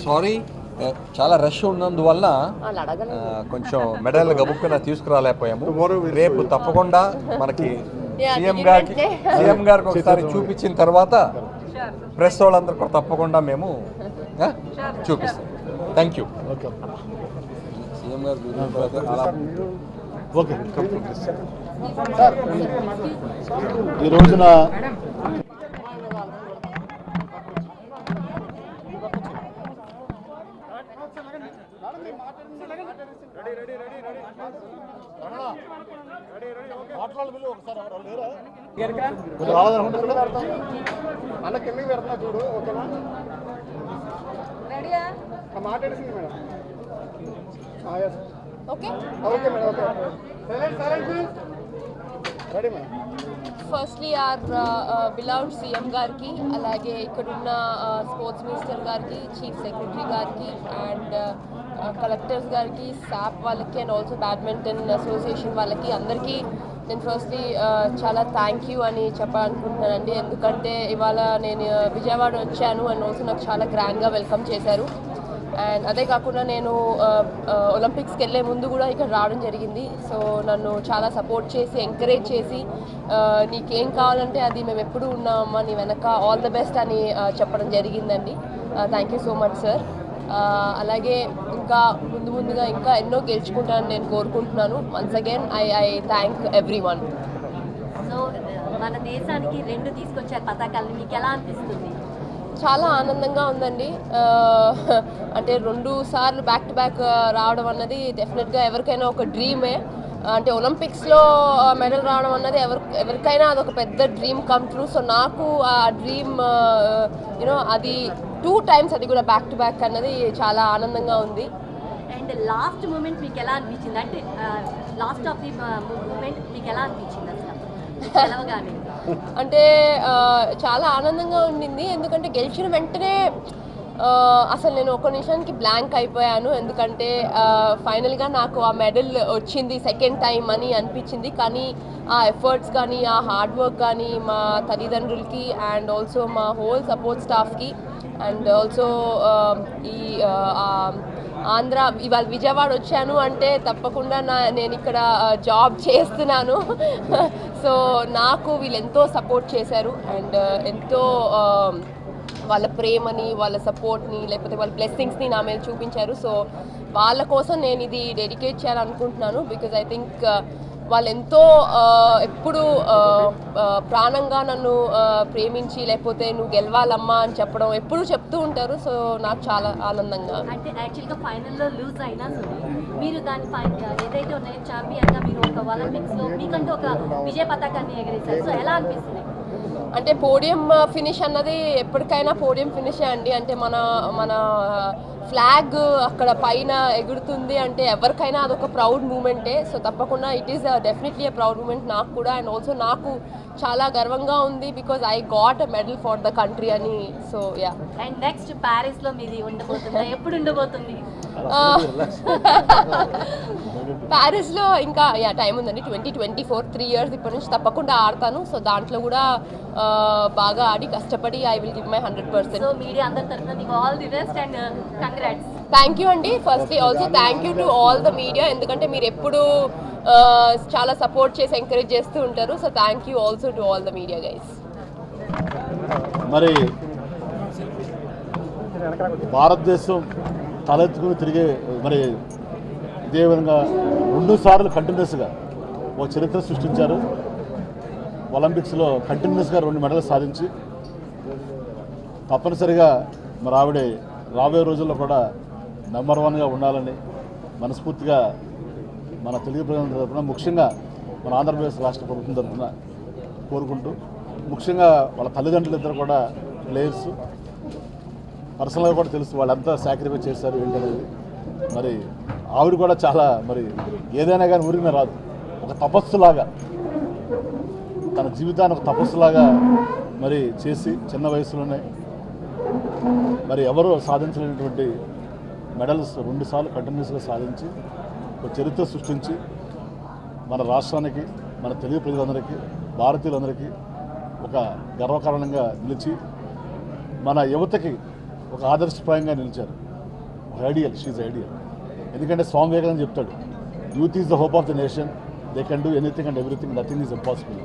Sorry, చాలా rush ఉన్నందువల్ల కొంచెం మెడల్ గబుక్కున తీసుకురాలేకపోయాము. రేపు తప్పకుండా మనకి సీఎం గారికి ఒకసారి చూపించిన తర్వాత ప్రెస్ వాళ్ళందరూ కూడా తప్పకుండా మేము చూపిస్తాం. Thank you. సీఎం గారు ఓకే. ఈ రోజున అన్న కిందకి పెడుతున్నా చూడు. ఓకేనా? మాట్లాడేసింది madam. Okay okay madam. Okay ready madam. Firstly our beloved CM గారికి, అలాగే ఇక్కడున్న స్పోర్ట్స్ మినిస్టర్ గారికి, చీఫ్ సెక్రటరీ గారికి అండ్ కలెక్టర్స్ గారికి, సాప్ వాళ్ళకి అండ్ ఆల్సో బ్యాడ్మింటన్ అసోసియేషన్ వాళ్ళకి అందరికీ నేను ఫస్ట్లీ చాలా థ్యాంక్ యూ అని చెప్పాలనుకుంటున్నానండి. ఎందుకంటే ఇవాళ నేను విజయవాడ వచ్చాను అండ్ ఆల్సో నాకు చాలా గ్రాండ్గా వెల్కమ్ చేశారు. అండ్ అదే కాకుండా నేను ఒలింపిక్స్కి వెళ్ళే ముందు కూడా ఇక్కడ రావడం జరిగింది. సో నన్ను చాలా సపోర్ట్ చేసి ఎంకరేజ్ చేసి నీకేం కావాలంటే అది మేము ఎప్పుడు ఉన్నామమ్మా నీ వెనక, ఆల్ ద బెస్ట్ అని చెప్పడం జరిగిందండి. Thank you so much sir. అలాగే ఇంకా ముందుగా ఇంకా ఎన్నో గెలుచుకుంటానని నేను కోరుకుంటున్నాను. Once again I thank every one. So మన దేశానికి 2 తీసుకొచ్చారు పతాకాలను, మీకు ఎలా అనిపిస్తుంది? చాలా ఆనందంగా ఉందండి. అంటే 2 సార్లు బ్యాక్ టు బ్యాక్ రావడం అన్నది డెఫినెట్గా ఎవరికైనా ఒక డ్రీమే. అంటే ఒలింపిక్స్లో మెడల్ రావడం అన్నది ఎవరికైనా అదొక పెద్ద డ్రీమ్ కమ్ ట్రూ. సో నాకు ఆ డ్రీమ్ అది 2 times అది కూడా బ్యాక్ టు బ్యాక్ అన్నది చాలా ఆనందంగా ఉంది. అండ్ లాస్ట్ మూమెంట్ మీకు ఎలా అనిపించింది? అంటే లాస్ట్ ఆఫ్ ది మూమెంట్ మీకు ఎలా అనిపించింది అసలు? అంటే చాలా ఆనందంగా ఉండింది. ఎందుకంటే గెలిచిన వెంటనే అసలు నేను ఒక నిమిషానికి బ్లాంక్ అయిపోయాను. ఎందుకంటే ఫైనల్గా నాకు ఆ మెడల్ వచ్చింది సెకండ్ టైం అని అనిపించింది. కానీ ఆ ఎఫర్ట్స్ కానీ, ఆ హార్డ్ వర్క్ కానీ మా తల్లిదండ్రులకి అండ్ ఆల్సో మా హోల్ సపోర్ట్ స్టాఫ్కి అండ్ ఆల్సో ఈ ఆంధ్ర ఇవాళ విజయవాడ వచ్చాను అంటే తప్పకుండా నేను ఇక్కడ జాబ్ చేస్తున్నాను. సో నాకు వీళ్ళు ఎంతో సపోర్ట్ చేశారు అండ్ ఎంతో వాళ్ళ ప్రేమని, వాళ్ళ సపోర్ట్ని, లేకపోతే వాళ్ళ బ్లెస్సింగ్స్ని నా మీద చూపించారు. సో వాళ్ళ కోసం నేను ఇది డెడికేట్ చేయాలనుకుంటున్నాను. బికాజ్ ఐ థింక్ వాళ్ళు ఎంతో ఎప్పుడు ప్రాణంగా నన్ను ప్రేమించి, లేకపోతే నువ్వు గెలవాలమ్మా అని చెప్పడం ఎప్పుడు చెప్తూ ఉంటారు. సో నాకు చాలా ఆనందంగా. అంటే యాక్చువల్గా ఫైనల్లో లూజ్ అయినా సరే మీరు దాని ఏదైతే ఉన్నాయో ఛాంపియన్గా మీరు ఒక ఒలింపిక్స్లో మీకంటూ ఒక విజయ పతాకాన్ని ఎగరేశారు. సో ఎలా అనిపిస్తుంది? అంటే పోడియం ఫినిష్ అన్నది ఎప్పటికైనా పోడియం ఫినిషే అండి. అంటే మన ఫ్లాగ్ అక్కడ పైన ఎగురుతుంది అంటే ఎవరికైనా అదొక ప్రౌడ్ మూమెంటే. సో తప్పకుండా it is definitely a proud moment నాకు కూడా. అండ్ ఆల్సో నాకు చాలా గర్వంగా ఉంది because I got a medal for the country అని. So yeah. అండ్ నెక్స్ట్ ప్యారిస్లో మీది ఉండబోతుంది, ఎప్పుడు ఉండబోతుంది? ప్యారిస్లో ఇంకా టైం ఉందండి, 2024, 3 years ఇప్పటి నుంచి తప్పకుండా ఆడతాను. సో దాంట్లో కూడా బాగా ఆడి కష్టపడి I will give my 100%. So media అందరి తరఫున మీకు all the best and congrats. Thank you అండి. Firstly also thank you to all the media, ఎందుకంటే మీరు ఎప్పుడు చాలా సపోర్ట్ చేసి ఎంకరేజ్ చేస్తూ ఉంటారు. So thank you also to all the media guys. మరి భారతదేశం తలెత్తుకుని తిరిగే మరి ఇదే విధంగా 2 సార్లు కంటిన్యూస్గా ఓ చరిత్ర సృష్టించారు. ఒలింపిక్స్లో కంటిన్యూస్గా 2 మెడల్స్ సాధించి తప్పనిసరిగా మరి ఆవిడ రాబోయే రోజుల్లో కూడా నెంబర్ 1గా ఉండాలని మనస్ఫూర్తిగా మన తెలుగు ప్రజల తరఫున, ముఖ్యంగా మన ఆంధ్రప్రదేశ్ రాష్ట్ర ప్రభుత్వం తరఫున కోరుకుంటూ, ముఖ్యంగా వాళ్ళ తల్లిదండ్రులు ఇద్దరు కూడా ప్లేయర్స్, పర్సనల్గా కూడా తెలుసు వాళ్ళు ఎంత సాక్రిఫైస్ చేశారు ఏంటనేది. మరి ఆవిడ కూడా చాలా మరి ఏదైనా కానీ ఊరికిన రాదు, ఒక తపస్సులాగా తన జీవితాన్ని ఒక తపస్సులాగా మరి చేసి చిన్న వయసులోనే మరి ఎవరు సాధించలేనటువంటి మెడల్స్ 2 సార్లు కంటిన్యూస్గా సాధించి ఒక చరిత్ర సృష్టించి మన రాష్ట్రానికి, మన తెలుగు ప్రజలందరికీ, భారతీయులందరికీ ఒక గర్వకారణంగా నిలిచి మన యువతకి ఒక ఆదర్శప్రాయంగా నిలిచారు. ఒక ఐడియల్, షీజ్ ఐడియల్. ఎందుకంటే స్వామి వివేకానంద చెప్తాడు, youth is the hope of the nation, they can do anything and everything, nothing is impossible.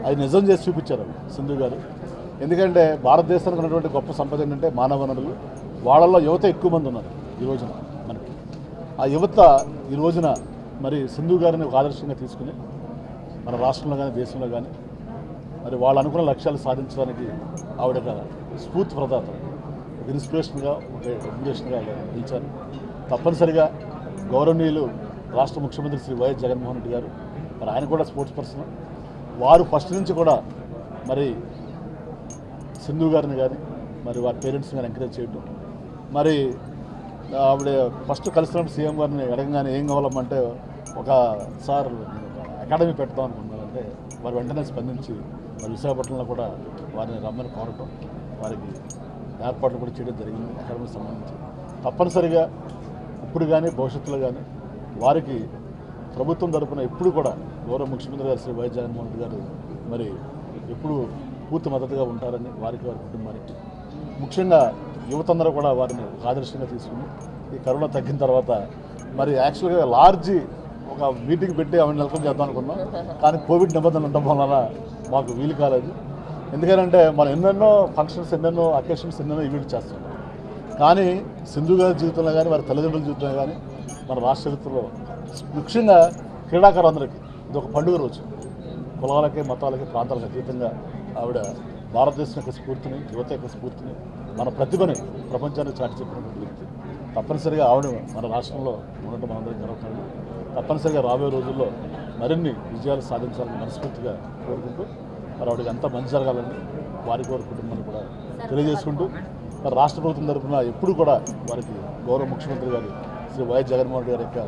అది నిజం చేసి చూపించారు సింధు గారు. ఎందుకంటే భారతదేశానికి ఉన్నటువంటి గొప్ప సంపద ఏంటంటే మానవ వనరులు. వాళ్ళల్లో యువత ఎక్కువ మంది ఉన్నారు ఈ రోజున మనకి. ఆ యువత ఈ రోజున మరి సింధు గారిని ఒక ఆదర్శంగా తీసుకుని మన రాష్ట్రంలో కానీ దేశంలో కానీ మరి వాళ్ళు అనుకున్న లక్ష్యాలు సాధించడానికి ఆవిడ ఒక స్ఫూర్తి ప్రదాత, ఒక ఇన్స్పిరేషన్గా, ఒక ఇన్స్పిరేషన్గా నిలిచారు. తప్పనిసరిగా గౌరవనీయులు రాష్ట్ర ముఖ్యమంత్రి శ్రీ వైఎస్ జగన్మోహన్ రెడ్డి గారు, మరి ఆయన కూడా స్పోర్ట్స్ పర్సన్, వారు ఫస్ట్ నుంచి కూడా మరి సింధు గారిని కానీ మరి వారి పేరెంట్స్ని కానీ ఎంకరేజ్ చేయడం. మరి ఆవిడ ఫస్ట్ కలిసినప్పుడు సీఎం గారిని అడగగానే ఏం కావాలమ్మంటే ఒక సార్ అకాడమీ పెడతాం అనుకున్నారంటే వారు వెంటనే స్పందించి మరి విశాఖపట్నంలో కూడా వారిని రమ్మని కోరటం, వారికి ఏర్పాట్లు కూడా చేయడం జరిగింది అకాడమీకి సంబంధించి. తప్పనిసరిగా ఇప్పుడు కానీ భవిష్యత్తులో కానీ వారికి ప్రభుత్వం తరపున ఎప్పుడు కూడా గౌరవ ముఖ్యమంత్రి గారు శ్రీ వైఎస్ జగన్మోహన్ రెడ్డి గారు మరి ఎప్పుడు పూర్తి మద్దతుగా ఉంటారని వారికి, వారి కుటుంబానికి, ముఖ్యంగా యువతందరూ కూడా వారిని ఆదర్శంగా తీసుకుని ఈ కరోనా తగ్గిన తర్వాత మరి యాక్చువల్గా లార్జీ ఒక మీటింగ్ పెట్టి ఆమె నెలకొని చేద్దాం అనుకున్నాం. కానీ కోవిడ్ నిబంధనలు ఉండడం వలన మాకు వీలు కాలేదు. ఎందుకంటే మనం ఎన్నెన్నో ఫంక్షన్స్, ఎన్నెన్నో అకేషన్స్, ఎన్నెన్నో ఈవెంట్ చేస్తాం. కానీ సింధు గారి జీవితంలో కానీ వారి తల్లిదండ్రుల జీవితంలో కానీ మన రాష్ట్ర చరిత్రలో ముఖ్యంగా క్రీడాకారులందరికీ ఇది ఒక పండుగ రోజు. కులాలకి, మతాలకి, ప్రాంతాలకు అతీతంగా ఆవిడ భారతదేశం యొక్క స్ఫూర్తిని, యువత యొక్క స్ఫూర్తిని, మన ప్రతిభని ప్రపంచానికి చాటి చెప్పినటువంటి వ్యక్తి. తప్పనిసరిగా ఆవిడ మన రాష్ట్రంలో ఉండటం మనందరికీ గర్వకారణం. తప్పనిసరిగా రాబోయే రోజుల్లో మరిన్ని విజయాలు సాధించాలని మనస్ఫూర్తిగా కోరుకుంటూ మరి ఆవిడకి అంతా మంచి జరగాలని వారి వారి కుటుంబాన్ని కూడా తెలియజేసుకుంటూ మరి రాష్ట్ర ప్రభుత్వం తరఫున ఎప్పుడు కూడా వారికి గౌరవ ముఖ్యమంత్రి గారు శ్రీ వైఎస్ జగన్మోహన్ రెడ్డి గారి యొక్క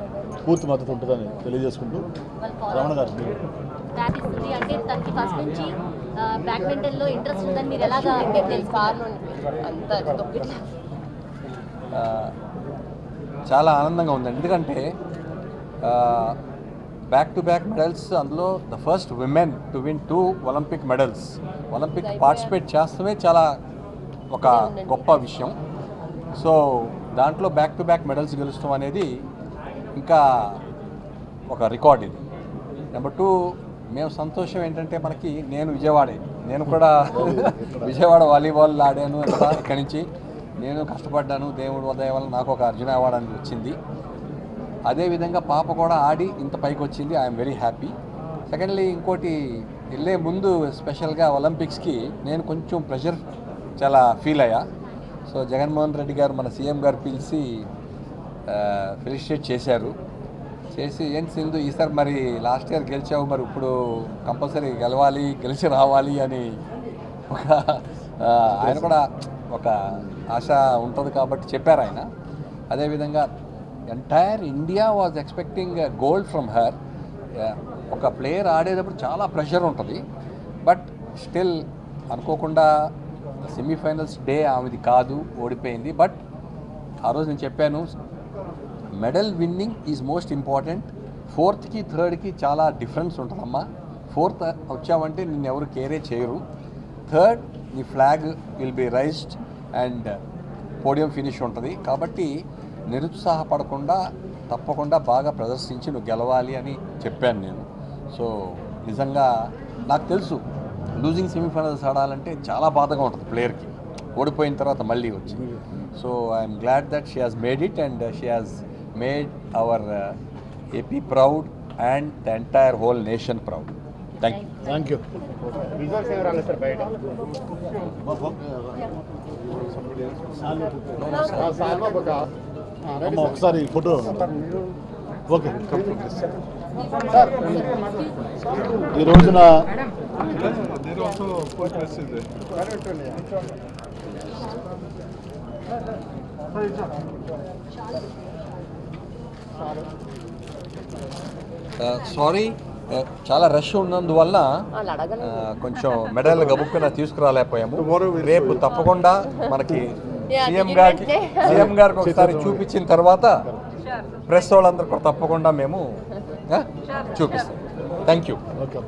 పూర్తి మద్దతు ఉంటుందని తెలియజేసుకుంటూ రమణ గారు ప్రార్థిస్తుంది. అంటే తనకి ఫస్ట్ నుంచి బ్యాడ్మింటన్లో ఇంట్రెస్ట్ ఉందని మీరు ఎలాగా చాలా ఆనందంగా ఉందండి. ఎందుకంటే బ్యాక్ టు బ్యాక్ మెడల్స్, అందులో the first women to win 2 Olympic medals. Olympic participate చేస్తమే చాలా ఒక గొప్ప విషయం. సో దాంట్లో బ్యాక్ టు బ్యాక్ మెడల్స్ గెలుచడం అనేది ఇంకా ఒక రికార్డ్ ఇది. నెంబర్ 2, మేము సంతోషం ఏంటంటే మనకి, నేను కూడా విజయవాడ వాలీబాల్ ఆడాను ఇక్కడి నుంచి. నేను కష్టపడ్డాను, దేవుడు ఉదయం వల్ల నాకు ఒక అర్జున అవార్డు అని వచ్చింది. అదేవిధంగా పాప కూడా ఆడి ఇంత పైకి వచ్చింది. I'm very happy. సెకండ్లీ ఇంకోటి, వెళ్ళే ముందు స్పెషల్గా ఒలింపిక్స్కి నేను కొంచెం ప్రెషర్ చాలా ఫీల్ అయ్యా. సో జగన్మోహన్ రెడ్డి గారు, మన సీఎం గారు పిలిచి ఫెలిసిటేట్ చేశారు. చేసి ఏంటి సింధు ఈసారి మరి లాస్ట్ ఇయర్ గెలిచావు, మరి ఇప్పుడు కంపల్సరీ గెలవాలి, గెలిచి రావాలి అని ఒక ఆయన కూడా ఒక ఆశ ఉంటుంది కాబట్టి చెప్పారు ఆయన. అదేవిధంగా entire India was expecting gold from her. ఒక ప్లేయర్ ఆడేటప్పుడు చాలా ప్రెషర్ ఉంటుంది, బట్ స్టిల్ అనుకోకుండా సెమీఫైనల్స్ డే ఆమెది కాదు, ఓడిపోయింది. బట్ ఆ రోజు నేను చెప్పాను, medal winning is most important. 4th-కి 3rd-కి చాలా డిఫరెన్స్ ఉంటుందమ్మా. 4th వచ్చావంటే నిన్ను ఎవరు కేరే చేయరు. 3rd నీ flag will be raised and podium finish ఉంటుంది. కాబట్టి నిరుత్సాహపడకుండా తప్పకుండా బాగా ప్రదర్శించి నువ్వు గెలవాలి అని చెప్పాను నేను. సో నిజంగా నాకు తెలుసు, లూజింగ్ సెమీఫైనల్స్ ఆడాలంటే చాలా బాధగా ఉంటుంది ప్లేయర్కి, ఓడిపోయిన తర్వాత మళ్ళీ వచ్చి. So I'm glad that she has made it and she has made our AP proud and the entire whole nation proud. Thank you. Results ఏమి రాలేదు సార్ బయట. ఒకసారి ఫోటో. ఓకే, ఈ రోజున సారీ, చాలా రష్ ఉన్నందువల్ల కొంచెం మెడల్ గబుక్కున తీసుకురాలేకపోయాము. రేపు తప్పకుండా మనకి సీఎం గారికి ఒకసారి చూపించిన తర్వాత ప్రెస్ వాళ్ళందరూ కూడా తప్పకుండా మేము చూపిస్తాం. Thank you. ఓకే.